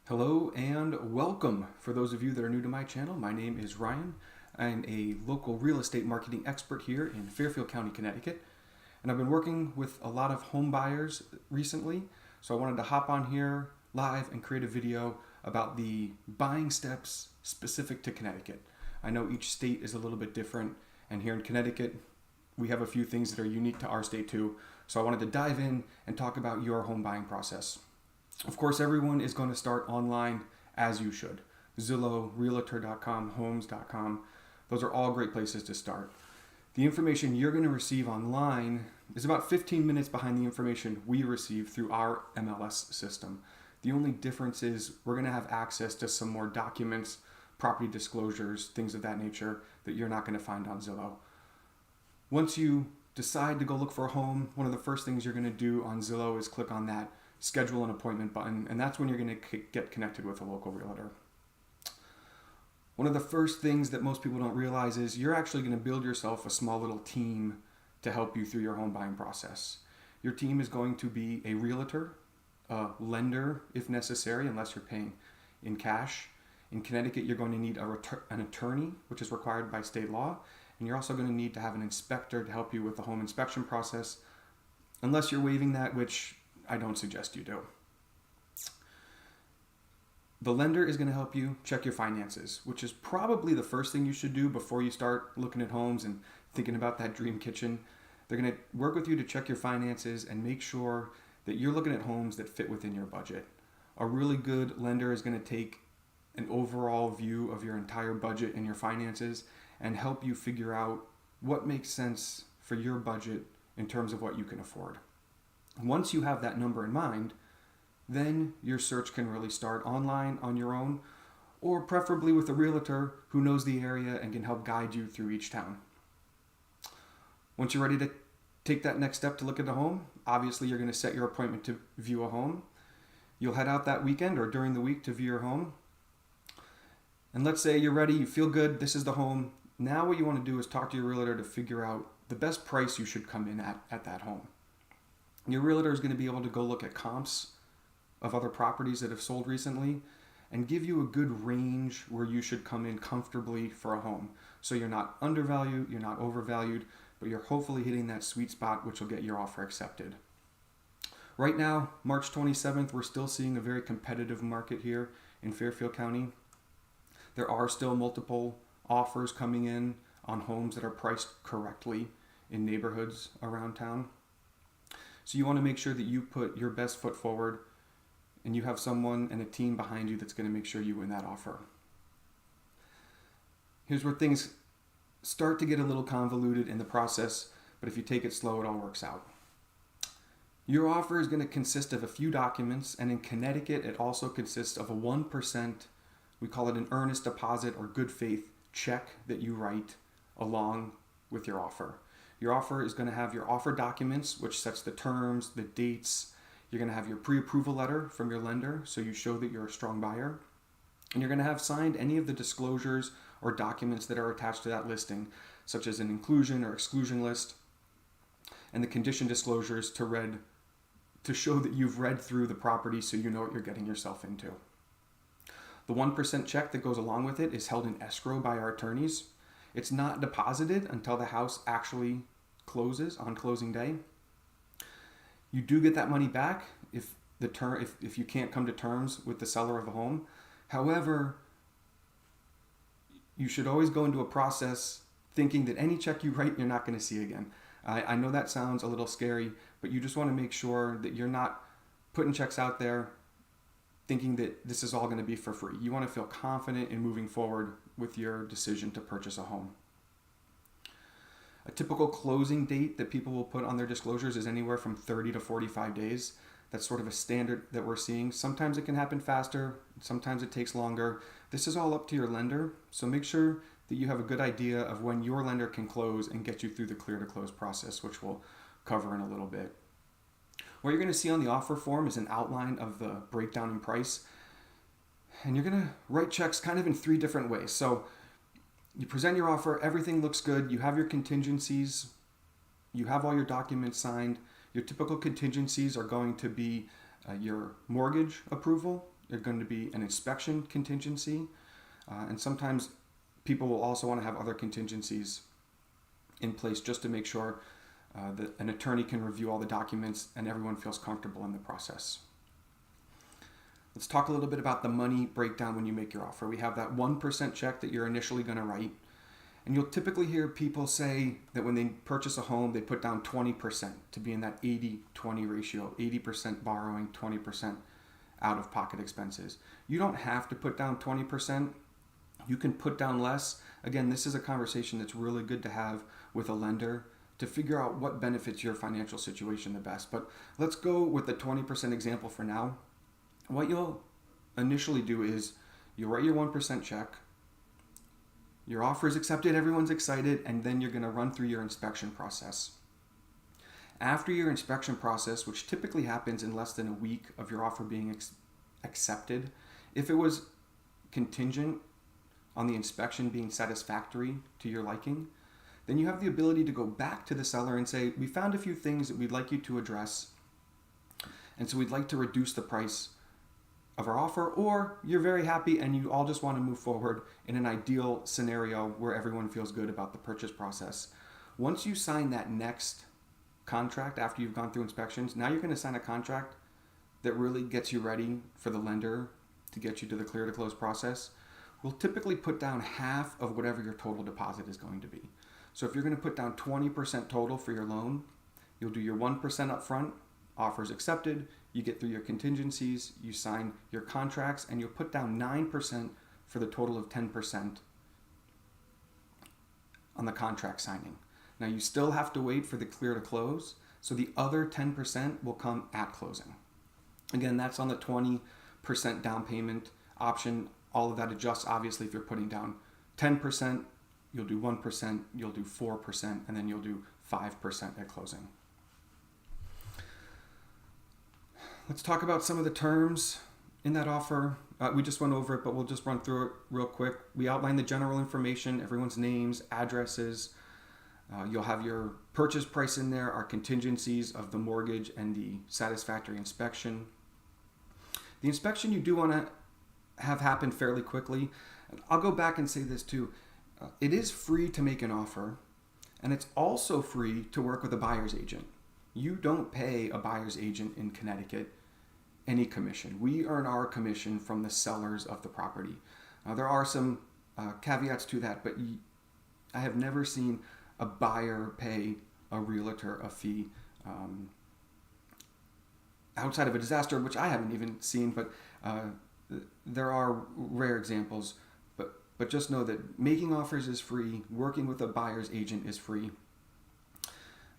Hello and welcome. For those of you that are new to my channel, my name is Ryan. I'm a local real estate marketing expert here in Fairfield County, Connecticut. And I've been working with a lot of home buyers recently, so I wanted to hop on here live and create a video about the buying steps specific to Connecticut. I know each state is a little bit different, and here in Connecticut, we have a few things that are unique to our state too. So I wanted to dive in and talk about your home buying process. Of course, everyone is going to start online as you should. Zillow, Realtor.com, Homes.com, those are all great places to start. The information you're going to receive online is about 15 minutes behind the information we receive through our MLS system. The only difference is we're going to have access to some more documents, property disclosures, things of that nature that you're not going to find on Zillow. Once you decide to go look for a home, one of the first things you're going to do on Zillow is click on that schedule an appointment button, and that's when you're going to get connected with a local realtor. One of the first things that most people don't realize is you're actually going to build yourself a small little team to help you through your home buying process. Your team is going to be a realtor, a lender if necessary, unless you're paying in cash. In Connecticut, you're going to need an attorney, which is required by state law, and you're also going to need to have an inspector to help you with the home inspection process, unless you're waiving that, which I don't suggest you do. The lender is going to help you check your finances, which is probably the first thing you should do before you start looking at homes and thinking about that dream kitchen. They're going to work with you to check your finances and make sure that you're looking at homes that fit within your budget. A really good lender is going to take an overall view of your entire budget and your finances and help you figure out what makes sense for your budget in terms of what you can afford. Once you have that number in mind, then your search can really start online on your own, or preferably with a realtor who knows the area and can help guide you through each town. Once you're ready to take that next step to look at a home, obviously you're going to set your appointment to view a home. You'll head out that weekend or during the week to view your home. And let's say you're ready, you feel good, this is the home. Now what you want to do is talk to your realtor to figure out the best price you should come in at that home. Your realtor is going to be able to go look at comps of other properties that have sold recently and give you a good range where you should come in comfortably for a home. So you're not undervalued, you're not overvalued, but you're hopefully hitting that sweet spot which will get your offer accepted. Right now, March 27th, we're still seeing a very competitive market here in Fairfield County. There are still multiple offers coming in on homes that are priced correctly in neighborhoods around town. So you want to make sure that you put your best foot forward and you have someone and a team behind you that's going to make sure you win that offer. Here's where things start to get a little convoluted in the process, but if you take it slow, it all works out. Your offer is going to consist of a few documents, and in Connecticut, it also consists of a 1%, we call it an earnest deposit or good faith check that you write along with your offer. Your offer is going to have your offer documents, which sets the terms, the dates. You're going to have your pre-approval letter from your lender, so you show that you're a strong buyer. And you're going to have signed any of the disclosures or documents that are attached to that listing, such as an inclusion or exclusion list, and the condition disclosures to show that you've read through the property so you know what you're getting yourself into. The 1% check that goes along with it is held in escrow by our attorneys. It's not deposited until the house actually closes on closing day. You do get that money back if you can't come to terms with the seller of the home. However, you should always go into a process thinking that any check you write, you're not going to see again. I know that sounds a little scary, but you just want to make sure that you're not putting checks out there thinking that this is all going to be for free. You want to feel confident in moving forward with your decision to purchase a home. A typical closing date that people will put on their disclosures is anywhere from 30 to 45 days. That's sort of a standard that we're seeing. Sometimes it can happen faster, sometimes it takes longer. This is all up to your lender, so make sure that you have a good idea of when your lender can close and get you through the clear to close process, which we'll cover in a little bit. What you're going to see on the offer form is an outline of the breakdown in price, and you're going to write checks kind of in three different ways. So you present your offer, everything looks good, you have your contingencies, you have all your documents signed. Your typical contingencies are going to be your mortgage approval, There's going to be an inspection contingency, and sometimes people will also want to have other contingencies in place just to make sure that an attorney can review all the documents and everyone feels comfortable in the process. Let's talk a little bit about the money breakdown when you make your offer. We have that 1% check that you're initially going to write. And you'll typically hear people say that when they purchase a home, they put down 20% to be in that 80-20 ratio, 80% borrowing, 20% out-of-pocket expenses. You don't have to put down 20%. You can put down less. Again, this is a conversation that's really good to have with a lender to figure out what benefits your financial situation the best. But let's go with the 20% example for now. What you'll initially do is you'll write your 1% check. Your offer is accepted, everyone's excited, and then you're going to run through your inspection process. After your inspection process, which typically happens in less than a week of your offer being accepted, if it was contingent on the inspection being satisfactory to your liking, then you have the ability to go back to the seller and say, we found a few things that we'd like you to address, and so we'd like to reduce the price of our offer, or you're very happy and you all just want to move forward in an ideal scenario where everyone feels good about the purchase process. Once you sign that next contract after you've gone through inspections, now you're going to sign a contract that really gets you ready for the lender to get you to the clear to close process. We'll typically put down half of whatever your total deposit is going to be. So if you're going to put down 20% total for your loan, you'll do your 1% up front, offers accepted, you get through your contingencies, you sign your contracts, and you'll put down 9% for the total of 10% on the contract signing. Now you still have to wait for the clear to close, so the other 10% will come at closing. Again, that's on the 20% down payment option. All of that adjusts, obviously, if you're putting down 10%, you'll do 1%, you'll do 4%, and then you'll do 5% at closing. Let's talk about some of the terms in that offer. We just went over it, but we'll just run through it real quick. We outline the general information, everyone's names, addresses. You'll have your purchase price in there, our contingencies of the mortgage and the satisfactory inspection. The inspection you do want to have happen fairly quickly. I'll go back and say this too. It is free to make an offer, and it's also free to work with a buyer's agent. You don't pay a buyer's agent in Connecticut any commission. We earn our commission from the sellers of the property. There are some caveats to that, but I have never seen a buyer pay a realtor a fee outside of a disaster, which I haven't even seen, but there are rare examples. But just know that making offers is free, working with a buyer's agent is free,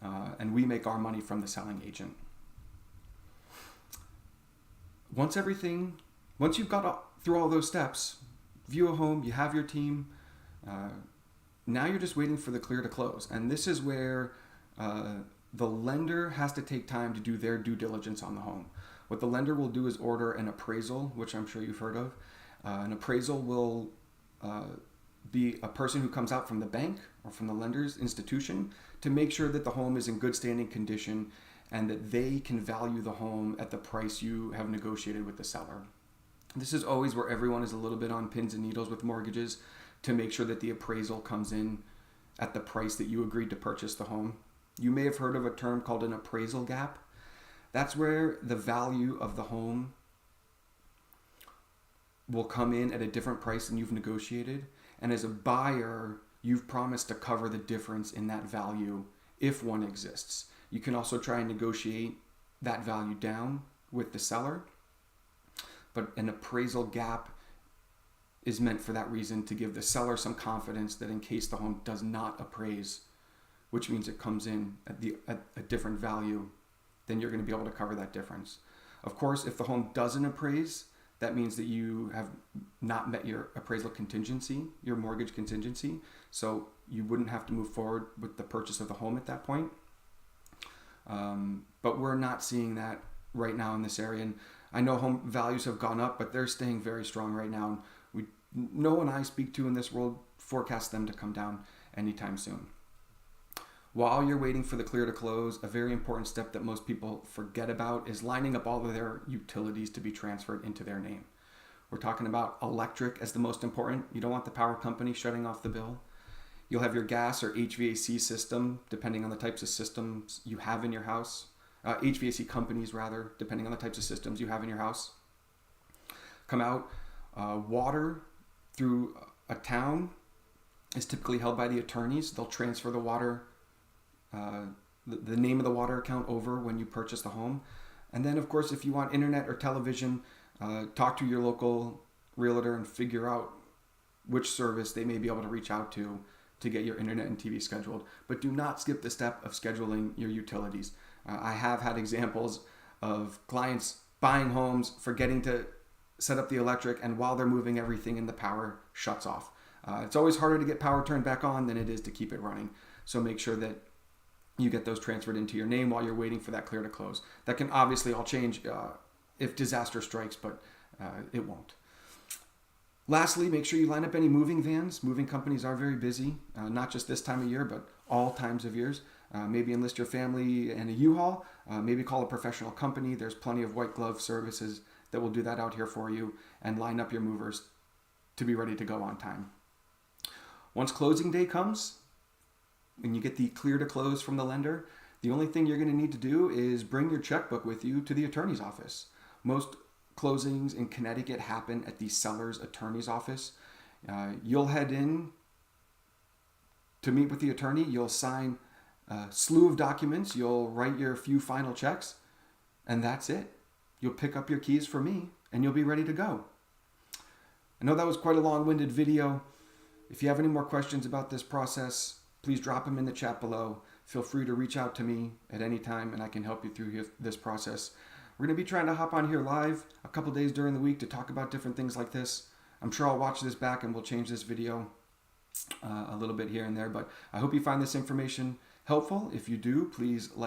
and we make our money from the selling agent. Once you've got through all those steps, view a home, you have your team, now you're just waiting for the clear to close. And this is where the lender has to take time to do their due diligence on the home. What the lender will do is order an appraisal, which I'm sure you've heard of. An appraisal will be a person who comes out from the bank or from the lender's institution to make sure that the home is in good standing condition and that they can value the home at the price you have negotiated with the seller. This is always where everyone is a little bit on pins and needles with mortgages to make sure that the appraisal comes in at the price that you agreed to purchase the home. You may have heard of a term called an appraisal gap. That's where the value of the home will come in at a different price than you've negotiated. And as a buyer, you've promised to cover the difference in that value if one exists. You can also try and negotiate that value down with the seller. But an appraisal gap is meant for that reason, to give the seller some confidence that in case the home does not appraise, which means it comes in at a different value, then you're going to be able to cover that difference. Of course, if the home doesn't appraise, that means that you have not met your appraisal contingency, your mortgage contingency. So you wouldn't have to move forward with the purchase of the home at that point. But we're not seeing that right now in this area. And I know home values have gone up, but they're staying very strong right now. And no one I speak to in this world forecasts them to come down anytime soon. While you're waiting for the clear to close, a very important step that most people forget about is lining up all of their utilities to be transferred into their name. We're talking about electric as the most important. You don't want the power company shutting off the bill. You'll have your gas or HVAC system, depending on the types of systems you have in your house. HVAC companies, rather, depending on the types of systems you have in your house. Come out. Water through a town is typically held by the attorneys. They'll transfer the water, the name of the water account over when you purchase the home. And then, of course, if you want internet or television, talk to your local realtor and figure out which service they may be able to reach out to get your internet and TV scheduled. But do not skip the step of scheduling your utilities. I have had examples of clients buying homes, forgetting to set up the electric, and while they're moving everything in, the power shuts off. It's always harder to get power turned back on than it is to keep it running. So make sure that you get those transferred into your name while you're waiting for that clear to close. That can obviously all change if disaster strikes, but it won't. Lastly, make sure you line up any moving vans. Moving companies are very busy, not just this time of year, but all times of years. Maybe enlist your family in a U-Haul. Maybe call a professional company. There's plenty of white glove services that will do that out here for you, and line up your movers to be ready to go on time. Once closing day comes, when you get the clear to close from the lender, the only thing you're going to need to do is bring your checkbook with you to the attorney's office. Most closings in Connecticut happen at the seller's attorney's office. You'll head in to meet with the attorney. You'll sign a slew of documents. You'll write your few final checks, and that's it. You'll pick up your keys for me, and you'll be ready to go. I know that was quite a long-winded video. If you have any more questions about this process, please drop them in the chat below. Feel free to reach out to me at any time, and I can help you through this process. We're going to be trying to hop on here live a couple days during the week to talk about different things like this. I'm sure I'll watch this back and we'll change this video a little bit here and there, but I hope you find this information helpful. If you do, please like